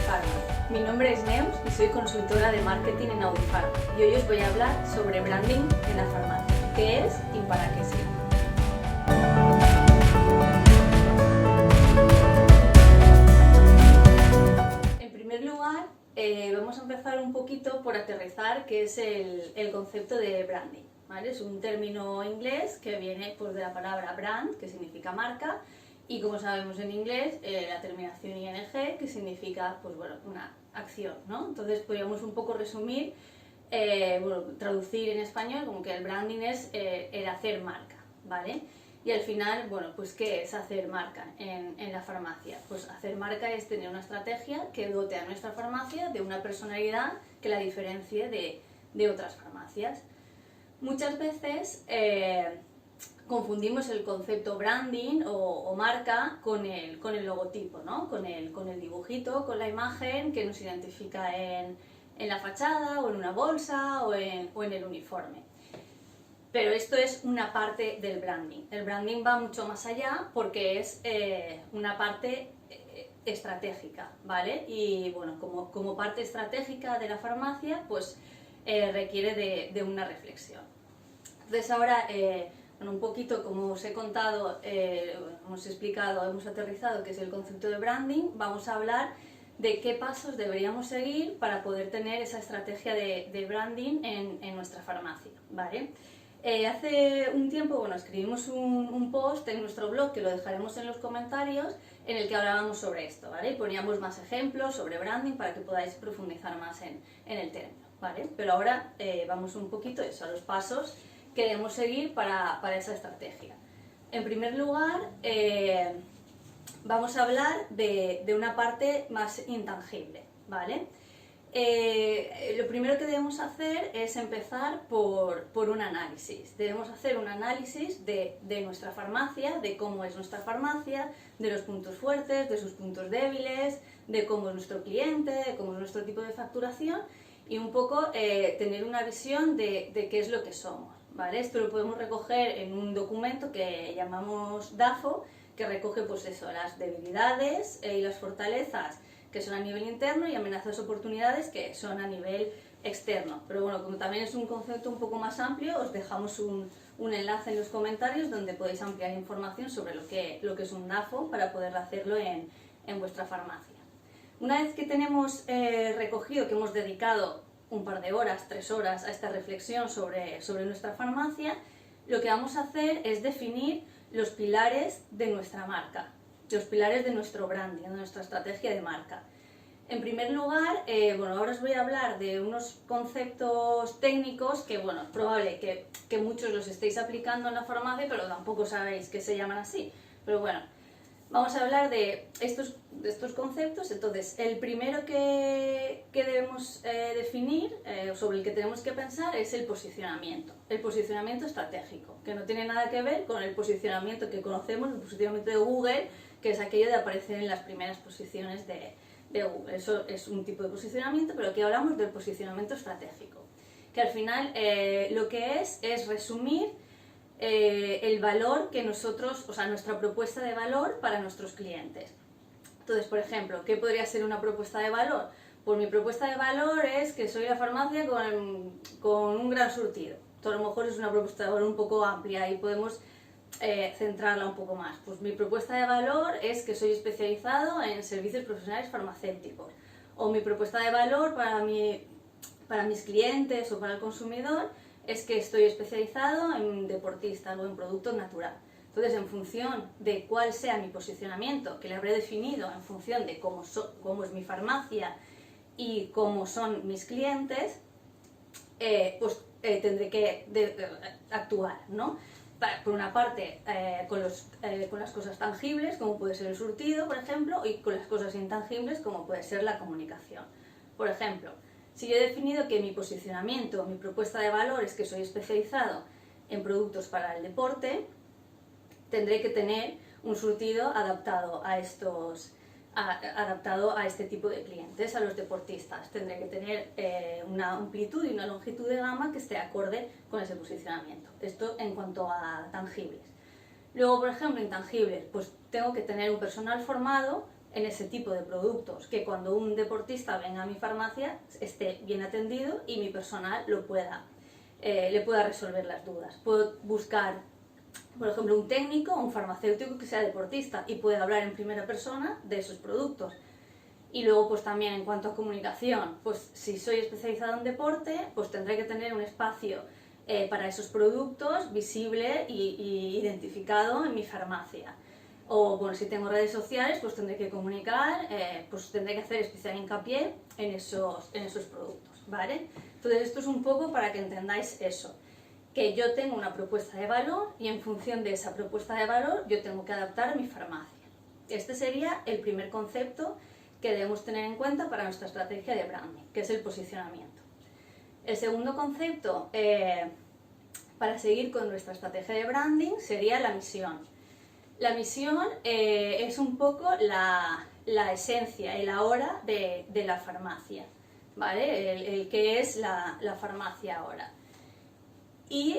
Audipharma. Mi nombre es Neus y soy consultora de marketing en Audipharma y hoy os voy a hablar sobre branding en la farmacia, qué es y para qué sirve. En primer lugar, vamos a empezar un poquito por aterrizar qué es el concepto de branding, ¿vale? Es un término inglés que viene pues, de la palabra brand, que significa marca, y como sabemos en inglés, la terminación ing, que significa pues, bueno, una acción, ¿no? Entonces podríamos un poco resumir, traducir en español como que el branding es el hacer marca, ¿vale? Y al final, bueno, pues ¿qué es hacer marca en la farmacia? Pues hacer marca es tener una estrategia que dote a nuestra farmacia de una personalidad que la diferencie de otras farmacias. Muchas veces confundimos el concepto branding o marca con el logotipo, ¿no? Con el dibujito, con la imagen que nos identifica en la fachada o en una bolsa o en el uniforme. Pero esto es una parte del branding. El branding va mucho más allá porque es una parte estratégica, ¿vale? Y bueno, como parte estratégica de la farmacia, pues requiere de una reflexión. Entonces ahora, bueno, un poquito como os he contado, hemos explicado, hemos aterrizado qué es el concepto de branding, vamos a hablar de qué pasos deberíamos seguir para poder tener esa estrategia de branding en nuestra farmacia, ¿vale? Hace un tiempo, bueno, escribimos un post en nuestro blog, que lo dejaremos en los comentarios, en el que hablábamos sobre esto, ¿vale? Y poníamos más ejemplos sobre branding para que podáis profundizar más en el término, ¿vale? Pero ahora vamos un poquito a los pasos que debemos seguir para esa estrategia. En primer lugar, vamos a hablar de una parte más intangible, ¿vale? Lo primero que debemos hacer es empezar por un análisis. Debemos hacer un análisis de nuestra farmacia, de cómo es nuestra farmacia, de los puntos fuertes, de sus puntos débiles, de cómo es nuestro cliente, de cómo es nuestro tipo de facturación y un poco tener una visión de qué es lo que somos, ¿vale? Esto lo podemos recoger en un documento que llamamos DAFO, que recoge pues eso, las debilidades y las fortalezas que son a nivel interno y amenazas oportunidades que son a nivel externo. Pero bueno, como también es un concepto un poco más amplio, os dejamos un enlace en los comentarios donde podéis ampliar información sobre lo que es un DAFO para poder hacerlo en vuestra farmacia. Una vez que tenemos recogido, que hemos dedicado un par de horas, 3 horas a esta reflexión sobre nuestra farmacia, lo que vamos a hacer es definir los pilares de nuestra marca, los pilares de nuestro branding, de nuestra estrategia de marca. En primer lugar, bueno, ahora os voy a hablar de unos conceptos técnicos que, bueno, es probable que muchos los estéis aplicando en la farmacia, pero tampoco sabéis que se llaman así. Pero bueno, vamos a hablar de estos conceptos. Entonces, el primero que debemos definir, sobre el que tenemos que pensar, es el posicionamiento estratégico, que no tiene nada que ver con el posicionamiento que conocemos, el posicionamiento de Google, que es aquello de aparecer en las primeras posiciones de Google. Eso es un tipo de posicionamiento, pero aquí hablamos del posicionamiento estratégico, que al final lo que es resumir el valor que nosotros, o sea, nuestra propuesta de valor para nuestros clientes. Entonces, por ejemplo, ¿qué podría ser una propuesta de valor? Pues mi propuesta de valor es que soy la farmacia con un gran surtido. Esto a lo mejor es una propuesta de valor un poco amplia y podemos centrarla un poco más. Pues mi propuesta de valor es que soy especializado en servicios profesionales farmacéuticos. O mi propuesta de valor para mis clientes o para el consumidor es que estoy especializado en deportistas o en productos naturales. Entonces, en función de cuál sea mi posicionamiento, que le habré definido en función de cómo es mi farmacia y cómo son mis clientes, pues tendré que actuar, ¿no? Por una parte, con las cosas tangibles, como puede ser el surtido, por ejemplo, y con las cosas intangibles, como puede ser la comunicación. Por ejemplo, si yo he definido que mi posicionamiento, mi propuesta de valor es que soy especializado en productos para el deporte, tendré que tener un surtido adaptado a este tipo de clientes, a los deportistas. Tendré que tener una amplitud y una longitud de gama que esté acorde con ese posicionamiento. Esto en cuanto a tangibles. Luego, por ejemplo, intangibles, pues tengo que tener un personal formado en ese tipo de productos, que cuando un deportista venga a mi farmacia esté bien atendido y mi personal le pueda resolver las dudas. Puedo buscar, por ejemplo, un técnico o un farmacéutico que sea deportista y pueda hablar en primera persona de esos productos. Y luego pues también en cuanto a comunicación, pues si soy especializada en deporte, pues tendré que tener un espacio para esos productos visible y identificado en mi farmacia. O bueno, si tengo redes sociales, pues tendré que comunicar, pues tendré que hacer especial hincapié en esos productos, ¿vale? Entonces esto es un poco para que entendáis eso, que yo tengo una propuesta de valor y en función de esa propuesta de valor yo tengo que adaptar mi farmacia. Este sería el primer concepto que debemos tener en cuenta para nuestra estrategia de branding, que es el posicionamiento. El segundo concepto para seguir con nuestra estrategia de branding sería la misión. La misión es un poco la esencia, el ahora de la farmacia, ¿vale? El que es la farmacia ahora. Y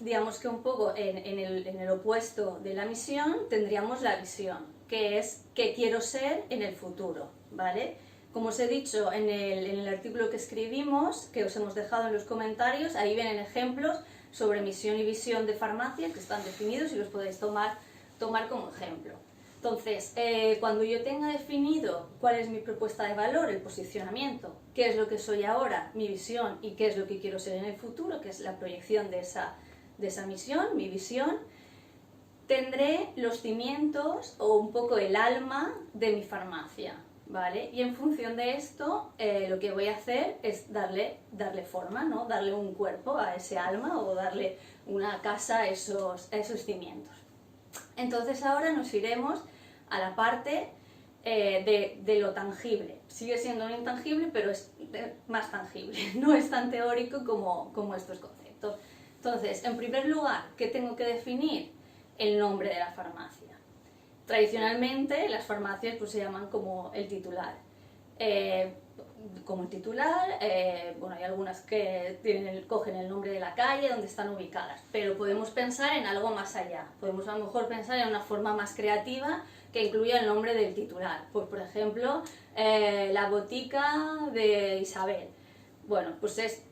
digamos que un poco en el opuesto de la misión tendríamos la visión, que es qué quiero ser en el futuro, ¿vale? Como os he dicho en el artículo que escribimos, que os hemos dejado en los comentarios, ahí vienen ejemplos sobre misión y visión de farmacia que están definidos y los podéis tomar como ejemplo. Entonces, cuando yo tenga definido cuál es mi propuesta de valor, el posicionamiento, qué es lo que soy ahora, mi visión y qué es lo que quiero ser en el futuro, que es la proyección de esa misión, mi visión, tendré los cimientos o un poco el alma de mi farmacia, ¿vale? Y en función de esto, lo que voy a hacer es darle forma, ¿no? Darle un cuerpo a ese alma o darle una casa a esos cimientos. Entonces ahora nos iremos a la parte de lo tangible. Sigue siendo un intangible, pero es más tangible, no es tan teórico como estos conceptos. Entonces, en primer lugar, ¿qué tengo que definir? El nombre de la farmacia. Tradicionalmente las farmacias pues, se llaman como el titular. Bueno, hay algunas que cogen el nombre de la calle donde están ubicadas, pero podemos pensar en algo más allá. Podemos a lo mejor pensar en una forma más creativa que incluya el nombre del titular. Pues, por ejemplo, la botica de Isabel. Bueno, pues es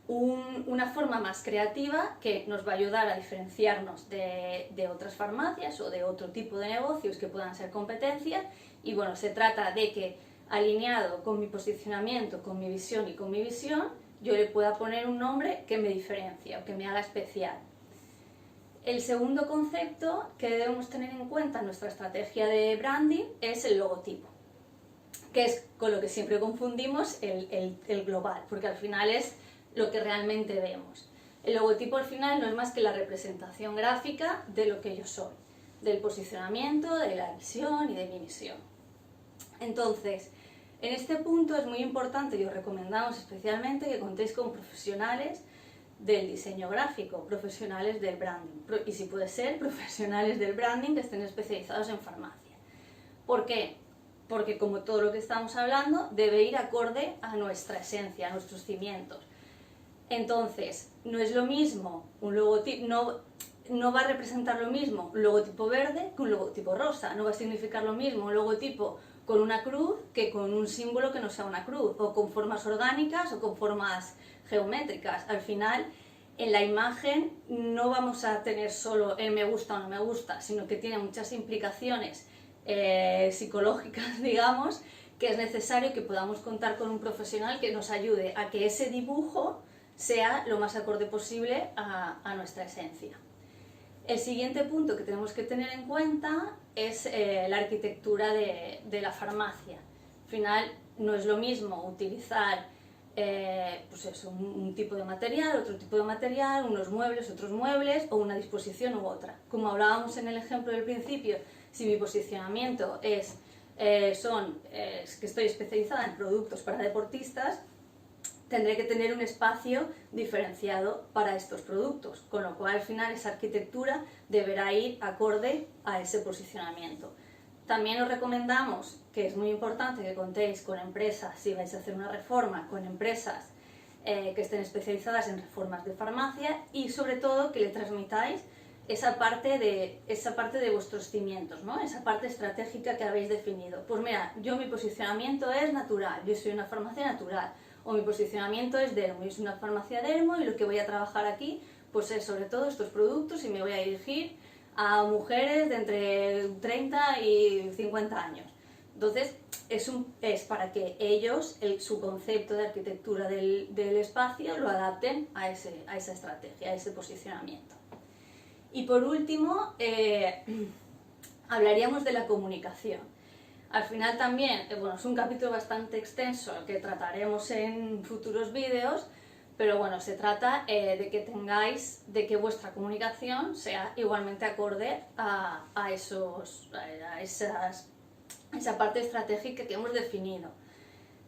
una forma más creativa que nos va a ayudar a diferenciarnos de otras farmacias o de otro tipo de negocios que puedan ser competencia. Y bueno, se trata de que alineado con mi posicionamiento, con mi visión y con mi visión, yo le pueda poner un nombre que me diferencie o que me haga especial. El segundo concepto que debemos tener en cuenta en nuestra estrategia de branding es el logotipo, que es con lo que siempre confundimos el global, porque al final es lo que realmente vemos. El logotipo al final no es más que la representación gráfica de lo que yo soy, del posicionamiento, de la visión y de mi misión. Entonces, en este punto es muy importante y os recomendamos especialmente que contéis con profesionales del diseño gráfico, profesionales del branding y si puede ser, profesionales del branding que estén especializados en farmacia. ¿Por qué? Porque como todo lo que estamos hablando debe ir acorde a nuestra esencia, a nuestros cimientos. Entonces, no es lo mismo un logotipo, no va a representar lo mismo un logotipo verde que un logotipo rosa, no va a significar lo mismo un logotipo con una cruz que con un símbolo que no sea una cruz, o con formas orgánicas o con formas geométricas. Al final, en la imagen no vamos a tener solo el me gusta o no me gusta, sino que tiene muchas implicaciones psicológicas, digamos, que es necesario que podamos contar con un profesional que nos ayude a que ese dibujo sea lo más acorde posible a nuestra esencia. El siguiente punto que tenemos que tener en cuenta es la arquitectura de la farmacia. Al final no es lo mismo utilizar pues eso, un tipo de material, otro tipo de material, unos muebles, otros muebles o una disposición u otra. Como hablábamos en el ejemplo del principio, si mi posicionamiento es que estoy especializada en productos para deportistas, tendré que tener un espacio diferenciado para estos productos, con lo cual al final esa arquitectura deberá ir acorde a ese posicionamiento. También os recomendamos, que es muy importante que contéis con empresas, si vais a hacer una reforma, con empresas que estén especializadas en reformas de farmacia y sobre todo que le transmitáis esa parte de vuestros cimientos, ¿no? Esa parte estratégica que habéis definido. Pues mira, mi posicionamiento es natural, yo soy una farmacia natural, o mi posicionamiento es dermo, yo soy una farmacia dermo y lo que voy a trabajar aquí pues es sobre todo estos productos y me voy a dirigir a mujeres de entre 30 y 50 años. Entonces, es para que ellos, su concepto de arquitectura del espacio, lo adapten a esa estrategia, a ese posicionamiento. Y por último, hablaríamos de la comunicación. Al final también, bueno, es un capítulo bastante extenso que trataremos en futuros vídeos, pero bueno, se trata de que vuestra comunicación sea igualmente acorde a esa parte estratégica que hemos definido.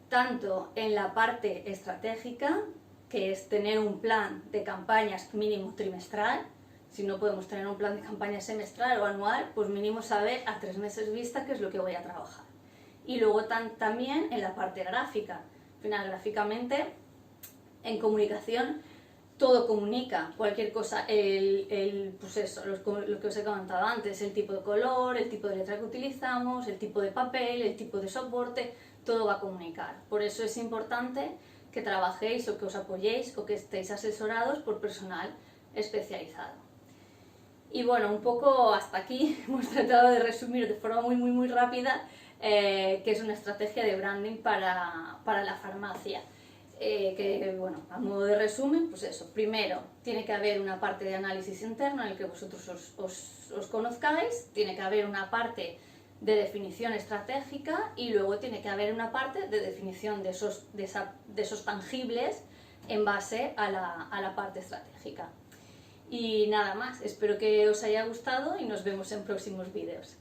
Tanto en la parte estratégica, que es tener un plan de campañas mínimo trimestral. Si no podemos tener un plan de campaña semestral o anual, pues mínimo saber a 3 meses vista qué es lo que voy a trabajar. Y luego también en la parte gráfica. Al final, gráficamente, en comunicación, todo comunica, cualquier cosa, pues eso, lo que os he comentado antes, el tipo de color, el tipo de letra que utilizamos, el tipo de papel, el tipo de soporte, todo va a comunicar. Por eso es importante que trabajéis o que os apoyéis o que estéis asesorados por personal especializado. Y bueno, un poco hasta aquí hemos tratado de resumir de forma muy rápida qué es una estrategia de branding para la farmacia. Que bueno, a modo de resumen, pues eso, primero tiene que haber una parte de análisis interno en el que vosotros os conozcáis, tiene que haber una parte de definición estratégica y luego tiene que haber una parte de definición de esos tangibles en base a la parte estratégica. Y nada más, espero que os haya gustado y nos vemos en próximos vídeos.